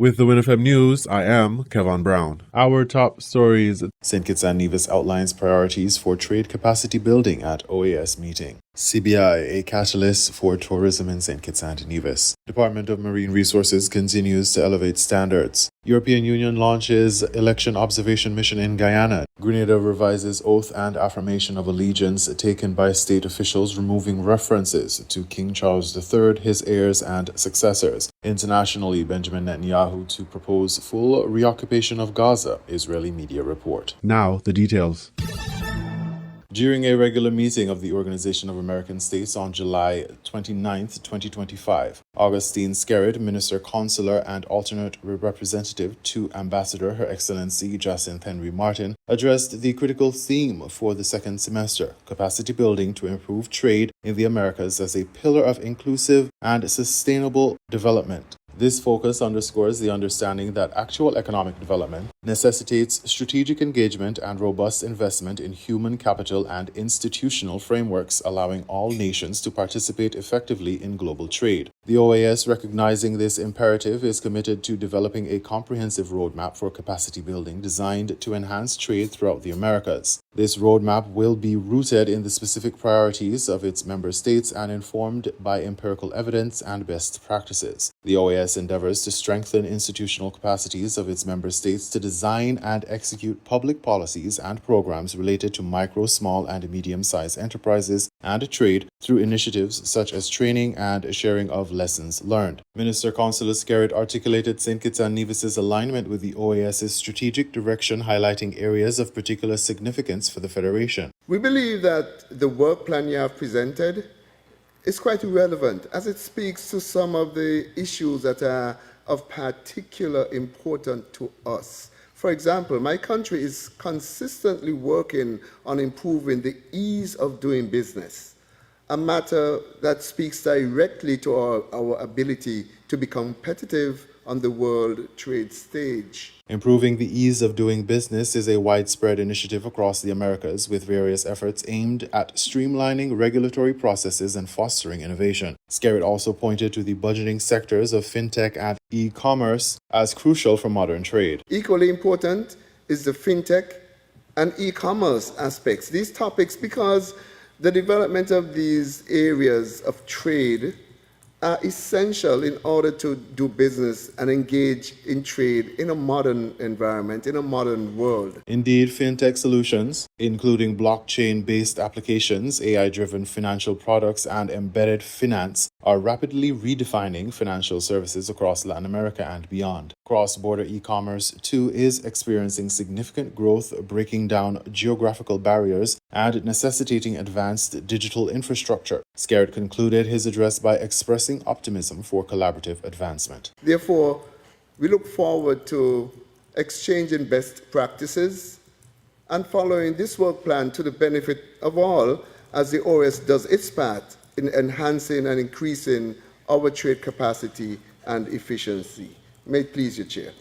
With the WINN FM News, I am Kevin Brown. Our top stories: St. Kitts and Nevis outlines priorities for trade capacity building at OAS meeting. CBI, a catalyst for tourism in St. Kitts and Nevis. Department of Marine Resources continues to elevate standards. European Union launches election observation mission in Guyana. Grenada revises oath and affirmation of allegiance taken by state officials, removing references to King Charles III, his heirs, and successors. Internationally, Benjamin Netanyahu to propose full reoccupation of Gaza, Israeli media report. Now, the details. During a regular meeting of the Organization of American States on July 29, 2025, Augustine Skerritt, Minister Consular and alternate representative to Ambassador Her Excellency Jacinth Henry Martin, addressed the critical theme for the second semester: capacity building to improve trade in the Americas as a pillar of inclusive and sustainable development. This focus underscores the understanding that actual economic development necessitates strategic engagement and robust investment in human capital and institutional frameworks, allowing all nations to participate effectively in global trade. The OAS, recognizing this imperative, is committed to developing a comprehensive roadmap for capacity building designed to enhance trade throughout the Americas. This roadmap will be rooted in the specific priorities of its member states and informed by empirical evidence and best practices. The OAS endeavors to strengthen institutional capacities of its member states to design and execute public policies and programs related to micro, small, and medium-sized enterprises and trade through initiatives such as training and sharing of lessons learned. Minister Consular Skerritt articulated St. Kitts and Nevis's alignment with the OAS's strategic direction, highlighting areas of particular significance for the Federation. We believe that the work plan you have presented is quite relevant as it speaks to some of the issues that are of particular importance to us. For example, my country is consistently working on improving the ease of doing business, a matter that speaks directly to our ability to be competitive on the world trade stage. Improving the ease of doing business is a widespread initiative across the Americas, with various efforts aimed at streamlining regulatory processes and fostering innovation. Skerritt also pointed to the budgeting sectors of fintech and e-commerce as crucial for modern trade. Equally important is the fintech and e-commerce aspects. These topics, because the development of these areas of trade are essential in order to do business and engage in trade in a modern environment, in a modern world. Indeed, fintech solutions, including blockchain-based applications, AI-driven financial products, and embedded finance, are rapidly redefining financial services across Latin America and beyond. Cross-border e-commerce, too, is experiencing significant growth, breaking down geographical barriers and necessitating advanced digital infrastructure. Skerritt concluded his address by expressing optimism for collaborative advancement. Therefore, we look forward to exchanging best practices and following this work plan to the benefit of all as the OS does its part in enhancing and increasing our trade capacity and efficiency. May it please you, Chair.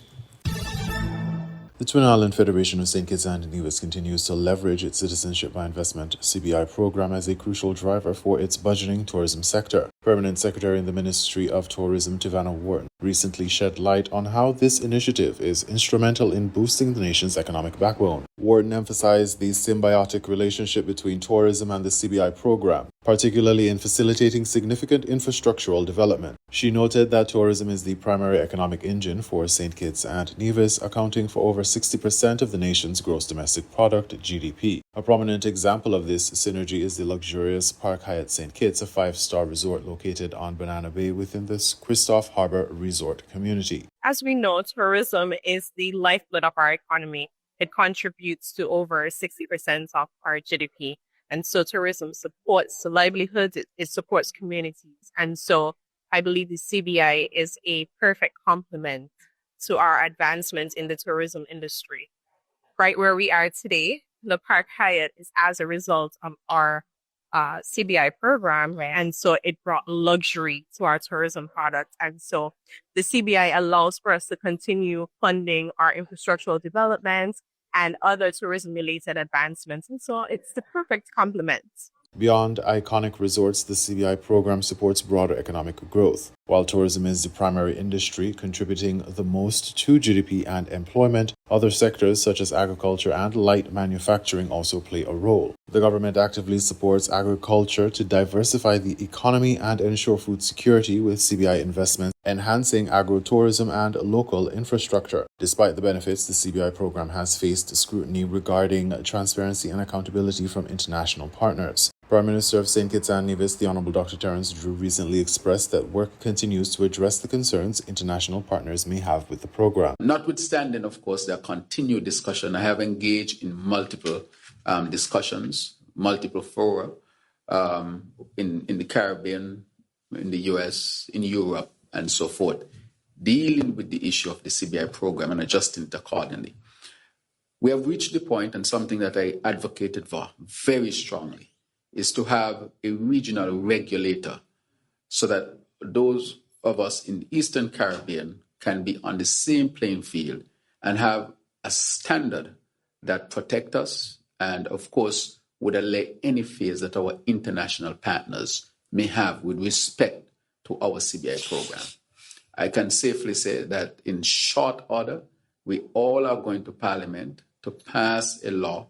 The Twin Island Federation of St. Kitts and Nevis continues to leverage its Citizenship by Investment (CBI) program as a crucial driver for its budgeting tourism sector. Permanent Secretary in the Ministry of Tourism, Tivana Wharton, recently shed light on how this initiative is instrumental in boosting the nation's economic backbone. Wharton emphasized the symbiotic relationship between tourism and the CBI program, particularly in facilitating significant infrastructural development. She noted that tourism is the primary economic engine for St. Kitts and Nevis, accounting for over 60% of the nation's gross domestic product, GDP. A prominent example of this synergy is the luxurious Park Hyatt St. Kitts, a 5-star resort located on Banana Bay within the Christoph Harbor Resort community. As we know, tourism is the lifeblood of our economy. It contributes to over 60% of our GDP. And so tourism supports livelihoods, it supports communities. And so I believe the CBI is a perfect complement to our advancement in the tourism industry. Right where we are today, the Park Hyatt is as a result of our CBI program, right? And so it brought luxury to our tourism product. And so the CBI allows for us to continue funding our infrastructural development and other tourism-related advancements. And so it's the perfect complement. Beyond iconic resorts, the CBI program supports broader economic growth. While tourism is the primary industry contributing the most to GDP and employment, other sectors such as agriculture and light manufacturing also play a role. The government actively supports agriculture to diversify the economy and ensure food security with CBI investments, enhancing agro-tourism and local infrastructure. Despite the benefits, the CBI program has faced scrutiny regarding transparency and accountability from international partners. Prime Minister of St. Kitts and Nevis, the Honorable Dr. Terence Drew, recently expressed that work continues to address the concerns international partners may have with the program. Notwithstanding, of course, their continued discussion, I have engaged in multiple discussions, multiple fora in the Caribbean, in the US, in Europe, and so forth, dealing with the issue of the CBI program and adjusting it accordingly. We have reached the point, and something that I advocated for very strongly, is to have a regional regulator so that those of us in the Eastern Caribbean can be on the same playing field and have a standard that protect us and, of course, would allay any fears that our international partners may have with respect to our CBI program. I can safely say that in short order, we all are going to Parliament to pass a law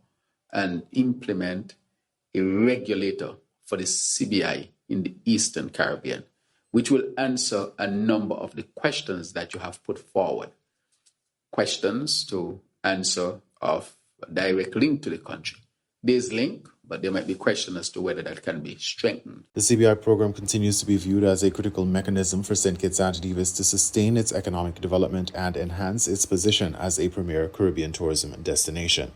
and implement a regulator for the CBI in the Eastern Caribbean, which will answer a number of the questions that you have put forward. Questions to answer of direct link to the country. There's link, but there might be questions as to whether that can be strengthened. The CBI program continues to be viewed as a critical mechanism for St. Kitts and Nevis to sustain its economic development and enhance its position as a premier Caribbean tourism destination.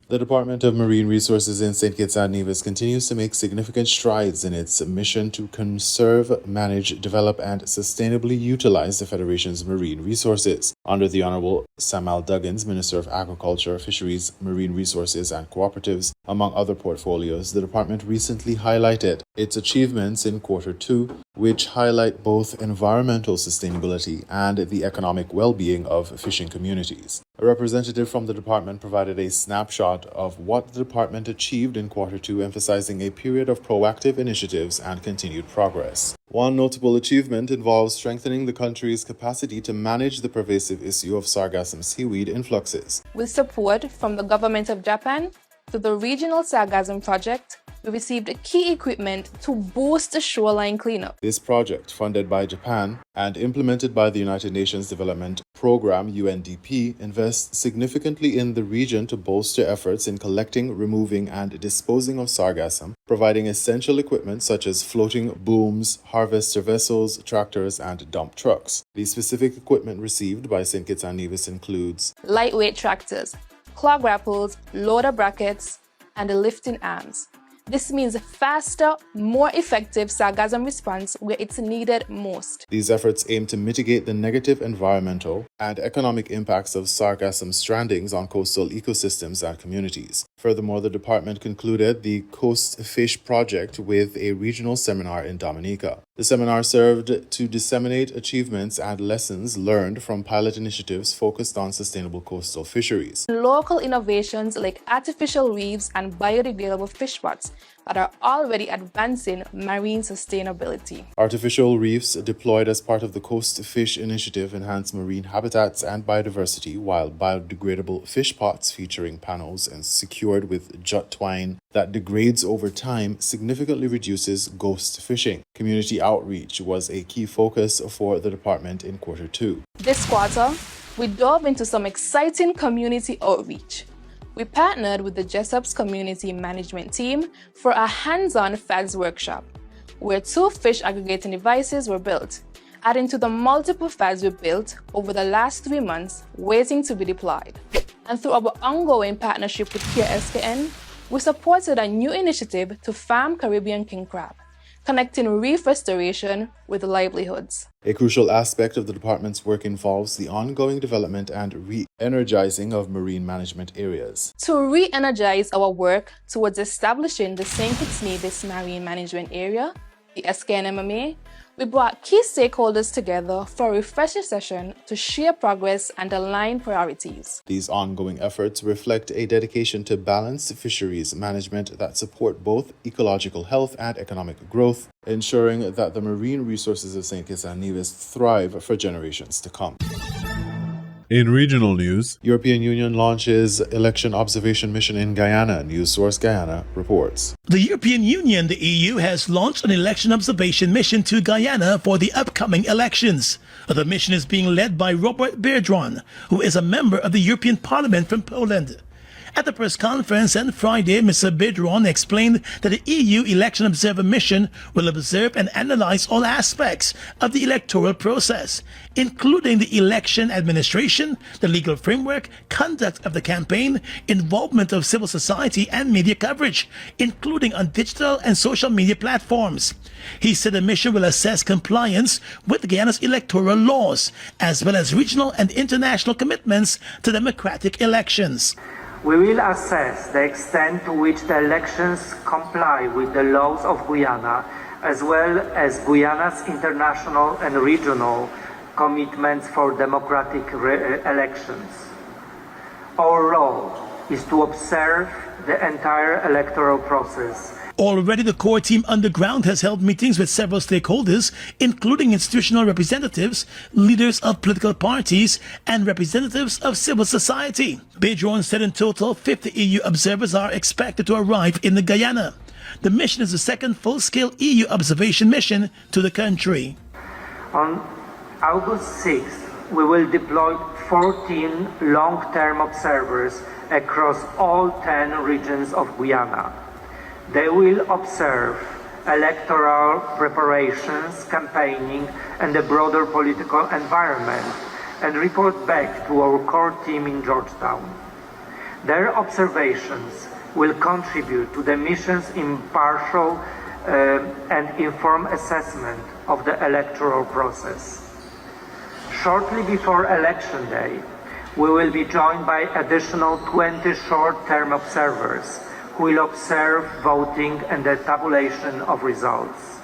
The Department of Marine Resources in St. Kitts and Nevis continues to make significant strides in its mission to conserve, manage, develop, and sustainably utilize the Federation's marine resources. Under the Honorable Samal Duggins, Minister of Agriculture, Fisheries, Marine Resources, and Cooperatives, among other portfolios, the department recently highlighted its achievements in Q2, which highlight both environmental sustainability and the economic well-being of fishing communities. A representative from the department provided a snapshot of what the department achieved in Q2, emphasizing a period of proactive initiatives and continued progress. One notable achievement involves strengthening the country's capacity to manage the pervasive issue of sargassum seaweed influxes. With support from the government of Japan through the Regional Sargassum Project, we received key equipment to boost the shoreline cleanup. This project, funded by Japan and implemented by the United Nations Development Program (UNDP), invests significantly in the region to bolster efforts in collecting, removing, and disposing of sargassum, providing essential equipment such as floating booms, harvester vessels, tractors, and dump trucks. The specific equipment received by St. Kitts and Nevis includes lightweight tractors, claw grapples, loader brackets, and lifting arms. This means faster, more effective sargassum response where it's needed most. These efforts aim to mitigate the negative environmental and economic impacts of sargassum strandings on coastal ecosystems and communities. Furthermore, the department concluded the Coast Fish Project with a regional seminar in Dominica. The seminar served to disseminate achievements and lessons learned from pilot initiatives focused on sustainable coastal fisheries. Local innovations like artificial reefs and biodegradable fish pots that are already advancing marine sustainability. Artificial reefs deployed as part of the Coast Fish Initiative enhance marine habitats and biodiversity, while biodegradable fish pots featuring panels and secured with jute twine that degrades over time significantly reduces ghost fishing. Community outreach was a key focus for the department in Q2. This quarter, we dove into some exciting community outreach. We partnered with the Jessup's community management team for a hands-on FADS workshop, where 2 fish aggregating devices were built, adding to the multiple FADS we built over the last 3 months, waiting to be deployed. And through our ongoing partnership with KSKN, we supported a new initiative to farm Caribbean king crab, connecting reef restoration with livelihoods. A crucial aspect of the department's work involves the ongoing development and re-energizing of marine management areas. To re-energize our work towards establishing the St. Kitts Nevis Marine Management Area, The SKNMMA, we brought key stakeholders together for a refresher session to share progress and align priorities. These ongoing efforts reflect a dedication to balanced fisheries management that support both ecological health and economic growth, ensuring that the marine resources of St. Kitts and Nevis thrive for generations to come. In regional news, European Union launches election observation mission in Guyana. News source Guyana reports. The European Union, the EU, has launched an election observation mission to Guyana for the upcoming elections. The mission is being led by Robert Biedron, who is a member of the European Parliament from Poland. At the press conference on Friday, Mr. Biedron explained that the EU Election Observer Mission will observe and analyze all aspects of the electoral process, including the election administration, the legal framework, conduct of the campaign, involvement of civil society and media coverage, including on digital and social media platforms. He said the mission will assess compliance with Guyana's electoral laws, as well as regional and international commitments to democratic elections. We will assess the extent to which the elections comply with the laws of Guyana, as well as Guyana's international and regional commitments for democratic elections. Our role is to observe the entire electoral process. Already, the core team on the ground has held meetings with several stakeholders, including institutional representatives, leaders of political parties, and representatives of civil society. Biedron said in total, 50 EU observers are expected to arrive in the Guyana. The mission is the second full-scale EU observation mission to the country. On August 6th, we will deploy 14 long-term observers across all 10 regions of Guyana. They will observe electoral preparations, campaigning, and the broader political environment, and report back to our core team in Georgetown. Their observations will contribute to the mission's impartial and informed assessment of the electoral process. Shortly before Election Day, we will be joined by additional 20 short-term observers who will observe voting and the tabulation of results.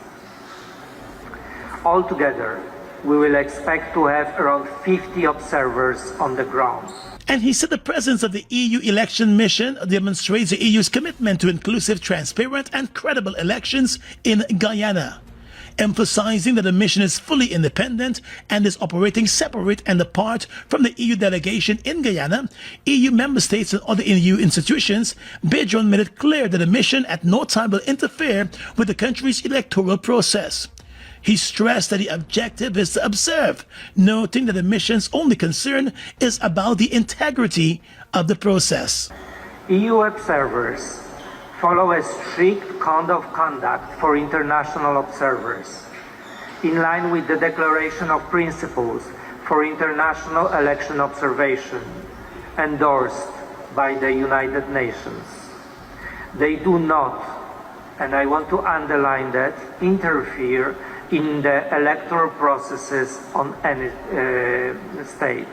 Altogether, we will expect to have around 50 observers on the ground. And he said the presence of the EU election mission demonstrates the EU's commitment to inclusive, transparent, and credible elections in Guyana, emphasizing that the mission is fully independent and is operating separate and apart from the EU delegation in Guyana, EU member states, and other EU institutions. Biedron made it clear that the mission at no time will interfere with the country's electoral process. He stressed that the objective is to observe, noting that the mission's only concern is about the integrity of the process. EU observers follow a strict code of conduct for international observers, in line with the Declaration of Principles for International Election Observation, endorsed by the United Nations. They do not, and I want to underline that, interfere in the electoral processes on any stage.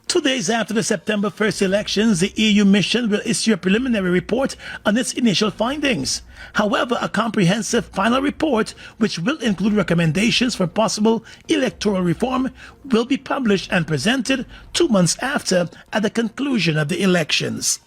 2 days after the September 1st elections, the EU mission will issue a preliminary report on its initial findings. However, a comprehensive final report, which will include recommendations for possible electoral reform, will be published and presented 2 months after, at the conclusion of the elections.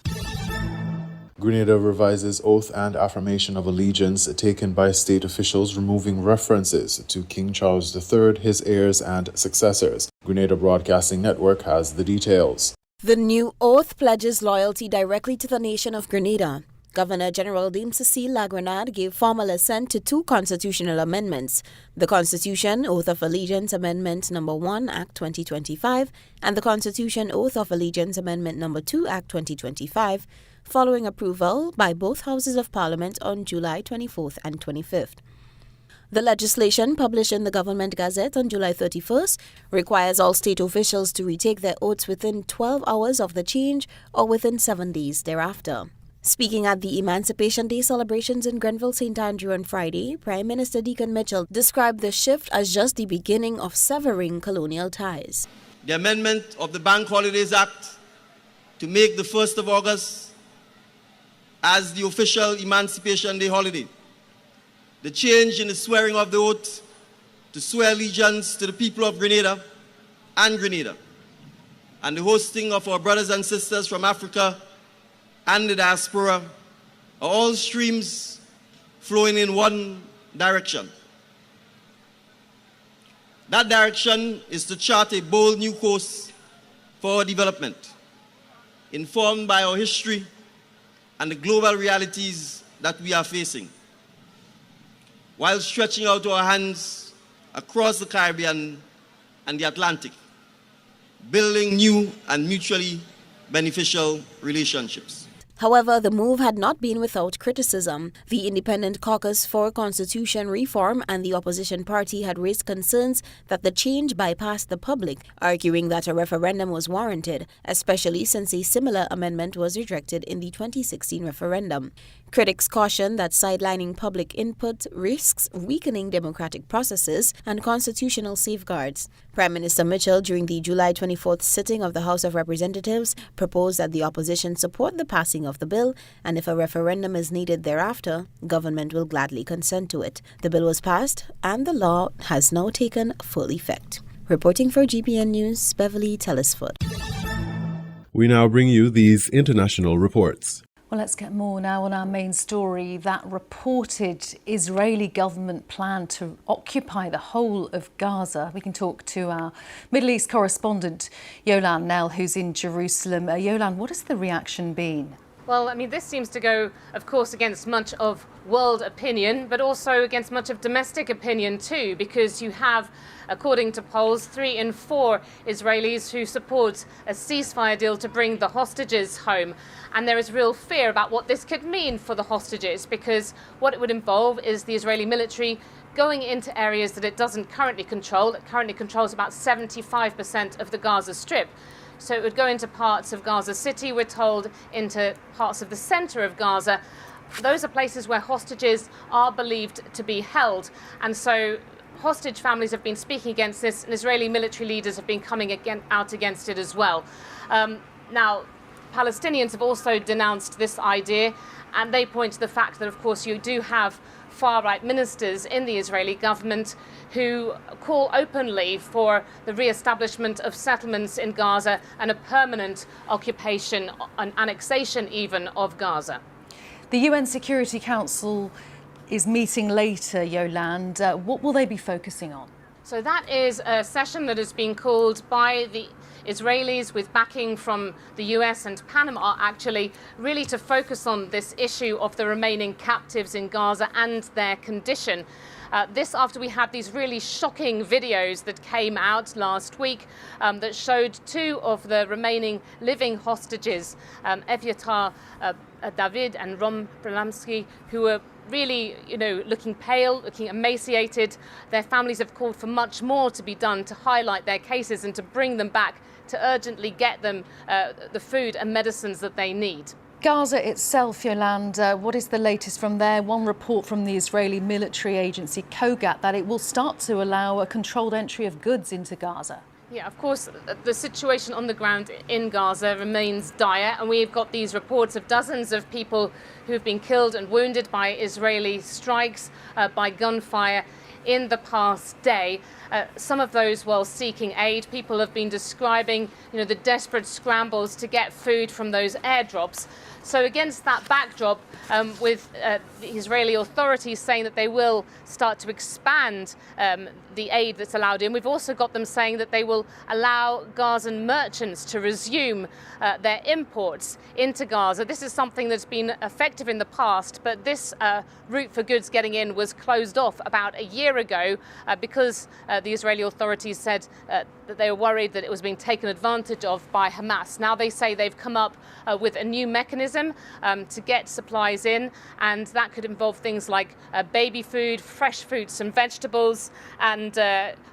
Grenada revises oath and affirmation of allegiance taken by state officials, removing references to King Charles III, his heirs, and successors. Grenada Broadcasting Network has the details. The new oath pledges loyalty directly to the nation of Grenada. Governor General Dame Cecile Lagrenade gave formal assent to 2 constitutional amendments: the Constitution Oath of Allegiance Amendment No. 1, Act 2025, and the Constitution Oath of Allegiance Amendment No. 2, Act 2025, following approval by both Houses of Parliament on July 24th and 25th. The legislation, published in the Government Gazette on July 31st, requires all state officials to retake their oaths within 12 hours of the change or within 7 days thereafter. Speaking at the Emancipation Day celebrations in Grenville St. Andrew on Friday, Prime Minister Deacon Mitchell described the shift as just the beginning of severing colonial ties. The amendment of the Bank Holidays Act to make the 1st of August as the official Emancipation Day holiday the change in the swearing of the oath to swear allegiance to the people of Grenada and Grenada, and the hosting of our brothers and sisters from Africa and the diaspora are all streams flowing in one direction. That direction is to chart a bold new course for our development, informed by our history and the global realities that we are facing, while stretching out our hands across the Caribbean and the Atlantic, building new and mutually beneficial relationships. However, the move had not been without criticism. The Independent Caucus for Constitution Reform and the opposition party had raised concerns that the change bypassed the public, arguing that a referendum was warranted, especially since a similar amendment was rejected in the 2016 referendum. Critics caution that sidelining public input risks weakening democratic processes and constitutional safeguards. Prime Minister Mitchell, during the July 24th sitting of the House of Representatives, proposed that the opposition support the passing of the bill, and if a referendum is needed thereafter, government will gladly consent to it. The bill was passed, and the law has now taken full effect. Reporting for GPN News, Beverly Telesford. We now bring you these international reports. Well, let's get more now on our main story. That reported Israeli government plan to occupy the whole of Gaza. We can talk to our Middle East correspondent, Yolan Nell, who's in Jerusalem. Yolan, what has the reaction been? Well, I mean, this seems to go, of course, against much of world opinion, but also against much of domestic opinion too, because you have, according to polls, 3 in 4 Israelis who support a ceasefire deal to bring the hostages home. And there is real fear about what this could mean for the hostages, because what it would involve is the Israeli military going into areas that it doesn't currently control. It currently controls about 75% of the Gaza Strip. So it would go into parts of Gaza City, we're told, into parts of the center of Gaza. Those are places where hostages are believed to be held. And so hostage families have been speaking against this, and Israeli military leaders have been coming out against it as well. Now, Palestinians have also denounced this idea, and they point to the fact that, of course, you do have far-right ministers in the Israeli government who call openly for the re-establishment of settlements in Gaza and a permanent occupation, an annexation even, of Gaza. The UN Security Council is meeting later, Yolande. What will they be focusing on? So that is a session that has been called by the Israelis with backing from the US and Panama, actually, really to focus on this issue of the remaining captives in Gaza and their condition. This after we had these really shocking videos that came out last week that showed 2 of the remaining living hostages, Evyatar David and Rom Prelamsky, who were really, looking pale, looking emaciated. Their families have called for much more to be done to highlight their cases and to bring them back, to urgently get them the food and medicines that they need. Gaza itself, Yolande, what is the latest from there? One report from the Israeli military agency Kogat that it will start to allow a controlled entry of goods into Gaza. Yeah, of course, the situation on the ground in Gaza remains dire, and we've got these reports of dozens of people who've been killed and wounded by Israeli strikes, by gunfire in the past day. Some of those while seeking aid. People have been describing, the desperate scrambles to get food from those airdrops. So against that backdrop, with the Israeli authorities saying that they will start to expand the aid that's allowed in, we've also got them saying that they will allow Gazan merchants to resume their imports into Gaza. This is something that's been effective in the past, but this route for goods getting in was closed off about a year ago because the Israeli authorities said that they were worried that it was being taken advantage of by Hamas. Now they say they've come up with a new mechanism to get supplies in, and that could involve things like baby food, fresh fruits and vegetables, and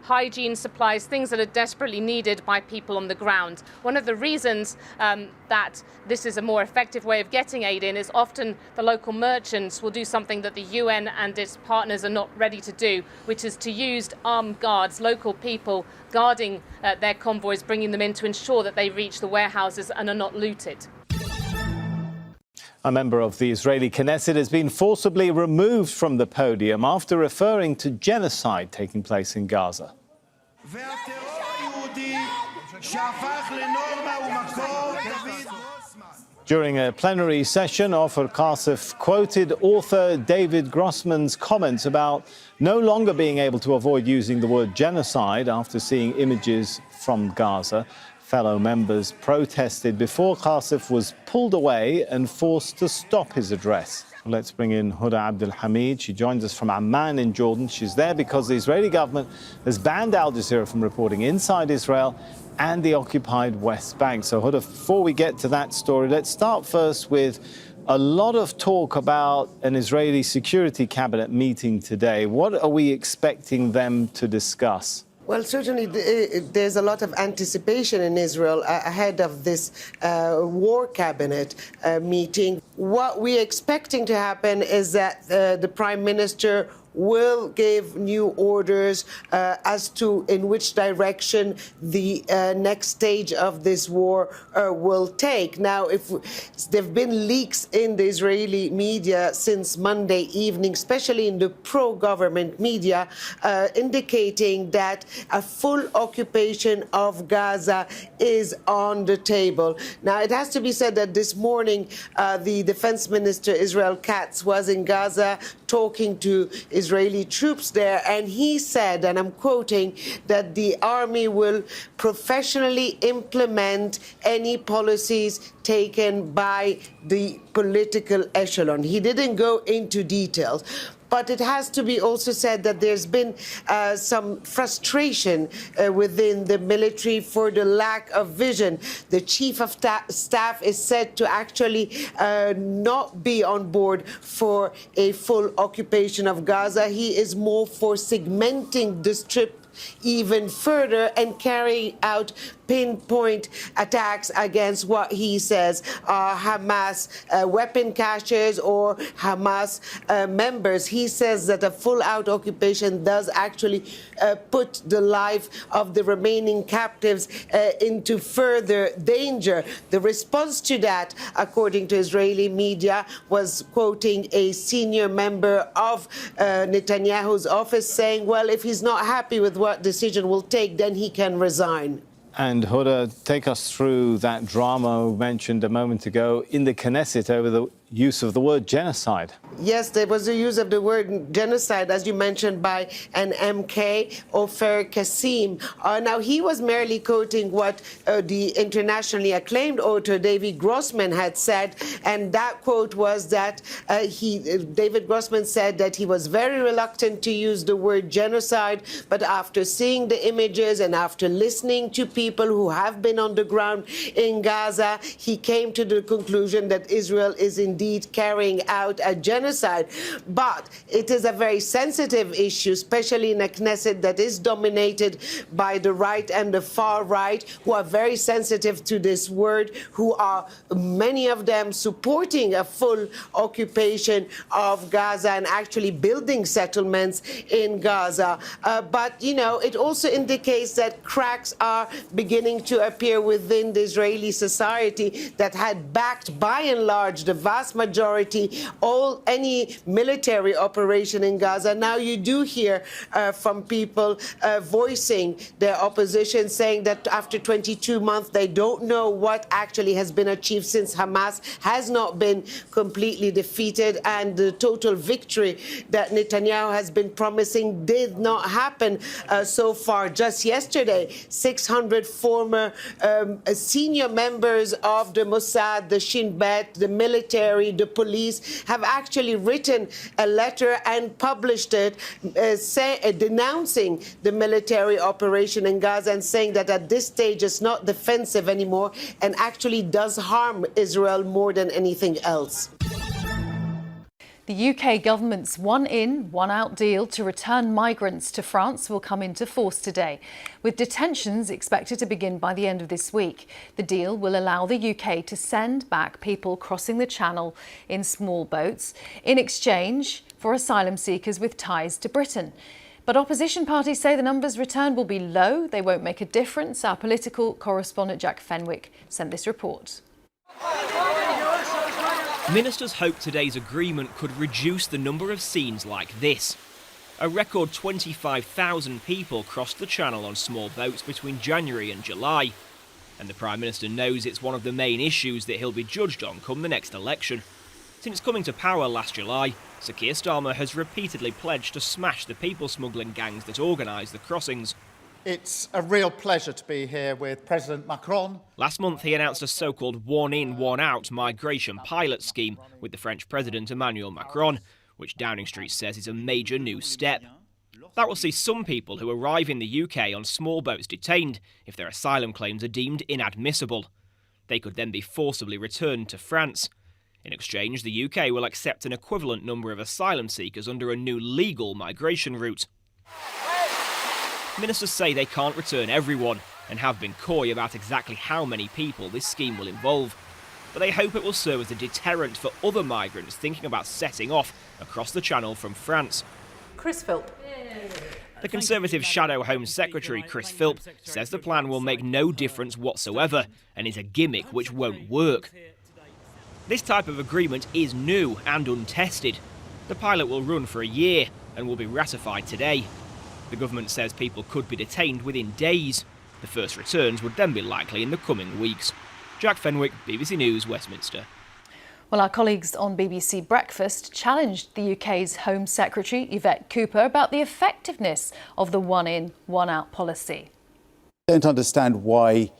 hygiene supplies, things that are desperately needed by people on the ground. One of the reasons that this is a more effective way of getting aid in is often the local merchants will do something that the UN and its partners are not ready to do, which is to use armed guards, local people guarding their convoys, bringing them in to ensure that they reach the warehouses and are not looted. A member of the Israeli Knesset has been forcibly removed from the podium after referring to genocide taking place in Gaza. During a plenary session, Ofer Kasef quoted author David Grossman's comments about no longer being able to avoid using the word genocide after seeing images from Gaza. Fellow members protested before Kasef was pulled away and forced to stop his address. Let's bring in Huda Abdul Hamid. She joins us from Amman in Jordan. She's there because the Israeli government has banned Al Jazeera from reporting inside Israel and the occupied West Bank. So, Huda, before we get to that story, let's start first with a lot of talk about an Israeli security cabinet meeting today. What are we expecting them to discuss? Well, certainly there's a lot of anticipation in Israel ahead of this war cabinet meeting. What we're expecting to happen is that the Prime Minister will give new orders as to in which direction the next stage of this war will take. Now, if there have been leaks in the Israeli media since Monday evening, especially in the pro-government media, indicating that a full occupation of Gaza is on the table. Now, it has to be said that this morning, the Defense Minister, Israel Katz, was in Gaza talking to Israeli troops there, and he said, and I'm quoting, that the army will professionally implement any policies taken by the political echelon. He didn't go into details. But it has to be also said that there's been some frustration within the military for the lack of vision. The chief of staff is said to actually not be on board for a full occupation of Gaza. He is more for segmenting the strip even further and carrying out pinpoint attacks against what he says are Hamas weapon caches or Hamas members. He says that a full-out occupation does actually put the life of the remaining captives into further danger. The response to that, according to Israeli media, was quoting a senior member of Netanyahu's office saying, well, if he's not happy with what decision will take, then he can resign. And Huda, take us through that drama mentioned a moment ago in the Knesset over the use of the word genocide. Yes, there was a use of the word genocide, as you mentioned, by an MK, Ofer Kassim. Now, he was merely quoting what the internationally acclaimed author David Grossman had said, and that quote was that David Grossman said that he was very reluctant to use the word genocide, but after seeing the images and after listening to people who have been on the ground in Gaza, he came to the conclusion that Israel is indeed carrying out a genocide. But it is a very sensitive issue, especially in a Knesset that is dominated by the right and the far right, who are very sensitive to this word, who are, many of them, supporting a full occupation of Gaza and actually building settlements in Gaza. But, you know, it also indicates that cracks are beginning to appear within the Israeli society that had backed, by and large, the vast majority, any military operation in Gaza. Now you do hear from people voicing their opposition, saying that after 22 months, they don't know what actually has been achieved since Hamas has not been completely defeated, and the total victory that Netanyahu has been promising did not happen so far. Just yesterday, 600 former senior members of the Mossad, the Shin Bet, the military, the police have actually written a letter and published it denouncing the military operation in Gaza and saying that at this stage it's not defensive anymore and actually does harm Israel more than anything else. The UK government's one-in, one-out deal to return migrants to France will come into force today, with detentions expected to begin by the end of this week. The deal will allow the UK to send back people crossing the Channel in small boats in exchange for asylum seekers with ties to Britain. But opposition parties say the numbers returned will be low. They won't make a difference. Our political correspondent Jack Fenwick sent this report. Ministers hope today's agreement could reduce the number of scenes like this. A record 25,000 people crossed the Channel on small boats between January and July. And the Prime Minister knows it's one of the main issues that he'll be judged on come the next election. Since coming to power last July, Sir Keir Starmer has repeatedly pledged to smash the people smuggling gangs that organise the crossings. It's a real pleasure to be here with President Macron. Last month he announced a so-called one-in, one-out migration pilot scheme with the French President Emmanuel Macron, which Downing Street says is a major new step. That will see some people who arrive in the UK on small boats detained if their asylum claims are deemed inadmissible. They could then be forcibly returned to France. In exchange, the UK will accept an equivalent number of asylum seekers under a new legal migration route. Ministers say they can't return everyone and have been coy about exactly how many people this scheme will involve. But they hope it will serve as a deterrent for other migrants thinking about setting off across the Channel from France. Chris Philp. The Conservative Shadow Home Secretary, Chris Philp, says the plan will make no difference whatsoever and is a gimmick which won't work. This type of agreement is new and untested. The pilot will run for a year and will be ratified today. The government says people could be detained within days. The first returns would then be likely in the coming weeks. Jack Fenwick, BBC News, Westminster. Well, our colleagues on BBC Breakfast challenged the UK's Home Secretary, Yvette Cooper, about the effectiveness of the one-in, one-out policy. I don't understand why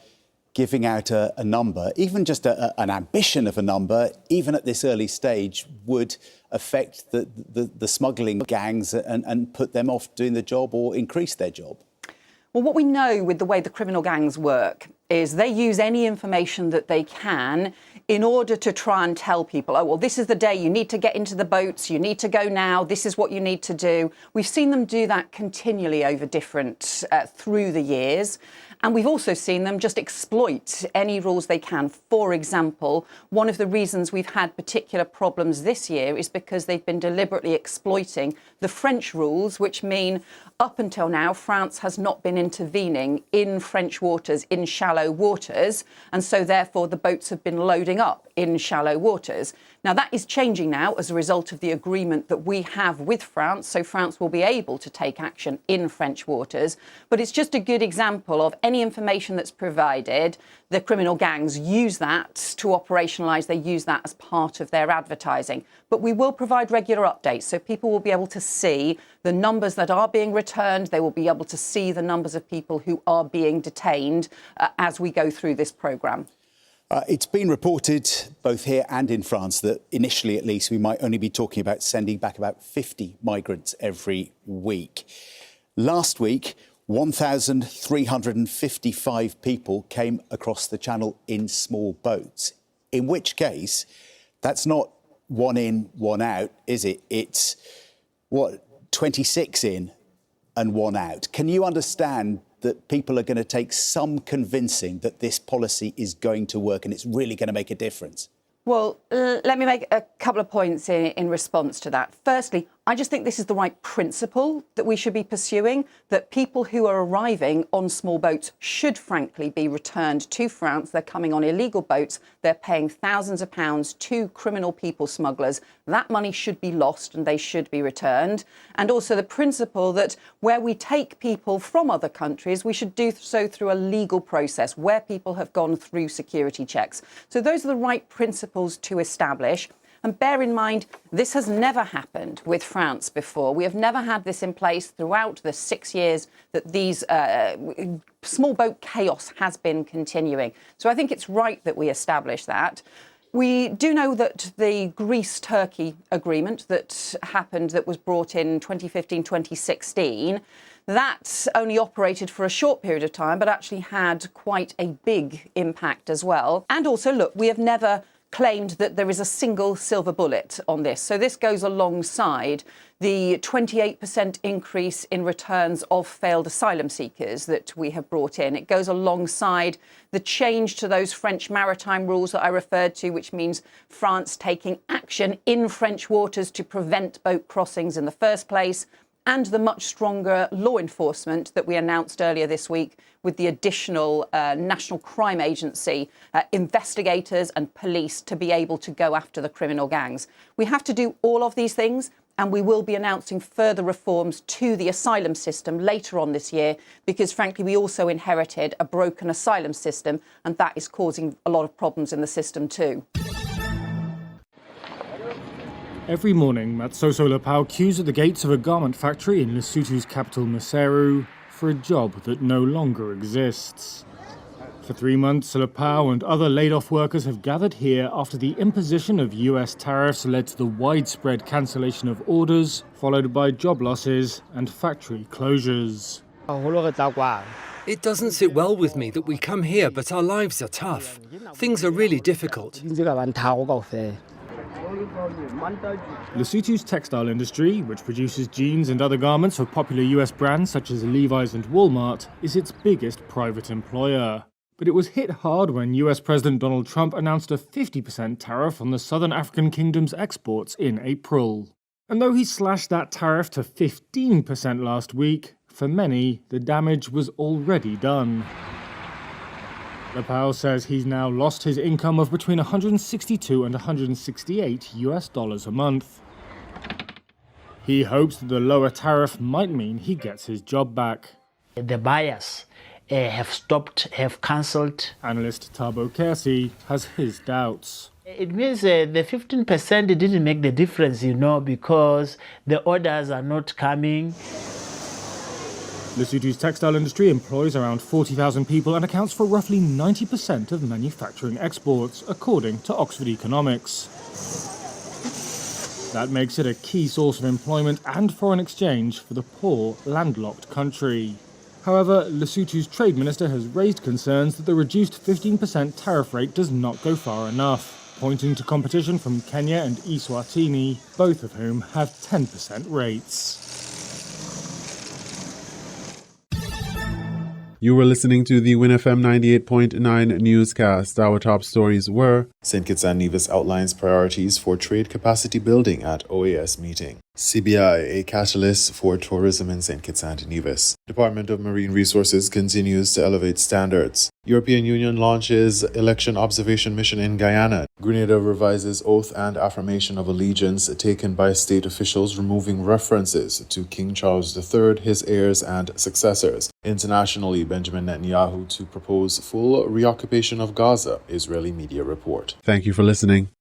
giving out a number, even just an ambition of a number, even at this early stage, would affect the smuggling gangs and put them off doing the job or increase their job. Well, what we know with the way the criminal gangs work is they use any information that they can in order to try and tell people, oh, well, this is the day you need to get into the boats, you need to go now, this is what you need to do. We've seen them do that continually over through the years. And we've also seen them just exploit any rules they can. For example, one of the reasons we've had particular problems this year is because they've been deliberately exploiting the French rules, which mean up until now, France has not been intervening in French waters, in shallow waters. And so therefore, the boats have been loading up in shallow waters. Now, that is changing now as a result of the agreement that we have with France. So France will be able to take action in French waters. But it's just a good example of any information that's provided. The criminal gangs use that to operationalise. They use that as part of their advertising. But we will provide regular updates. So people will be able to see the numbers that are being returned. They will be able to see the numbers of people who are being detained as we go through this programme. It's been reported, both here and in France, that initially at least we might only be talking about sending back about 50 migrants every week. Last week, 1,355 people came across the Channel in small boats, in which case that's not one in, one out, is it? It's, 26 in and one out. Can you understand that people are going to take some convincing that this policy is going to work and it's really going to make a difference? Well, let me make a couple of points in response to that. Firstly, I just think this is the right principle that we should be pursuing, that people who are arriving on small boats should, frankly, be returned to France. They're coming on illegal boats. They're paying thousands of pounds to criminal people smugglers. That money should be lost and they should be returned. And also the principle that where we take people from other countries, we should do so through a legal process where people have gone through security checks. So those are the right principles to establish. And bear in mind, this has never happened with France before. We have never had this in place throughout the 6 years that these small boat chaos has been continuing. So I think it's right that we establish that. We do know that the Greece-Turkey agreement that happened, that was brought in 2015-2016, that only operated for a short period of time, but actually had quite a big impact as well. And also, look, we have never claimed that there is a single silver bullet on this. So this goes alongside the 28% increase in returns of failed asylum seekers that we have brought in. It goes alongside the change to those French maritime rules that I referred to, which means France taking action in French waters to prevent boat crossings in the first place. and the much stronger law enforcement that we announced earlier this week with the additional National Crime Agency, investigators and police to be able to go after the criminal gangs. We have to do all of these things, and we will be announcing further reforms to the asylum system later on this year because, frankly, we also inherited a broken asylum system, and that is causing a lot of problems in the system too. Every morning, Matsoso Lapau queues at the gates of a garment factory in Lesotho's capital, Maseru, for a job that no longer exists. For 3 months, Lapau and other laid-off workers have gathered here after the imposition of US tariffs led to the widespread cancellation of orders, followed by job losses and factory closures. It doesn't sit well with me that we come here, but our lives are tough. Things are really difficult. Lesotho's textile industry, which produces jeans and other garments for popular US brands such as Levi's and Walmart, is its biggest private employer. But it was hit hard when US President Donald Trump announced a 50% tariff on the Southern African Kingdom's exports in April. And though he slashed that tariff to 15% last week, for many, the damage was already done. Lapau says he's now lost his income of between $162 and $168 a month. He hopes that the lower tariff might mean he gets his job back. The buyers have stopped, have cancelled. Analyst Thabo Kersi has his doubts. It means the 15% didn't make the difference, because the orders are not coming. Lesotho's textile industry employs around 40,000 people and accounts for roughly 90% of manufacturing exports, according to Oxford Economics. That makes it a key source of employment and foreign exchange for the poor, landlocked country. However, Lesotho's trade minister has raised concerns that the reduced 15% tariff rate does not go far enough, pointing to competition from Kenya and Eswatini, both of whom have 10% rates. You were listening to the WINN FM 98.9 newscast. Our top stories were: St. Kitts and Nevis outlines priorities for trade capacity building at OAS meeting. CBI, a catalyst for tourism in St. Kitts and Nevis. Department of Marine Resources continues to elevate standards. European Union launches election observation mission in Guyana. Grenada revises oath and affirmation of allegiance taken by state officials, removing references to King Charles III, his heirs and successors. Internationally, Benjamin Netanyahu to propose full reoccupation of Gaza, Israeli media report. Thank you for listening.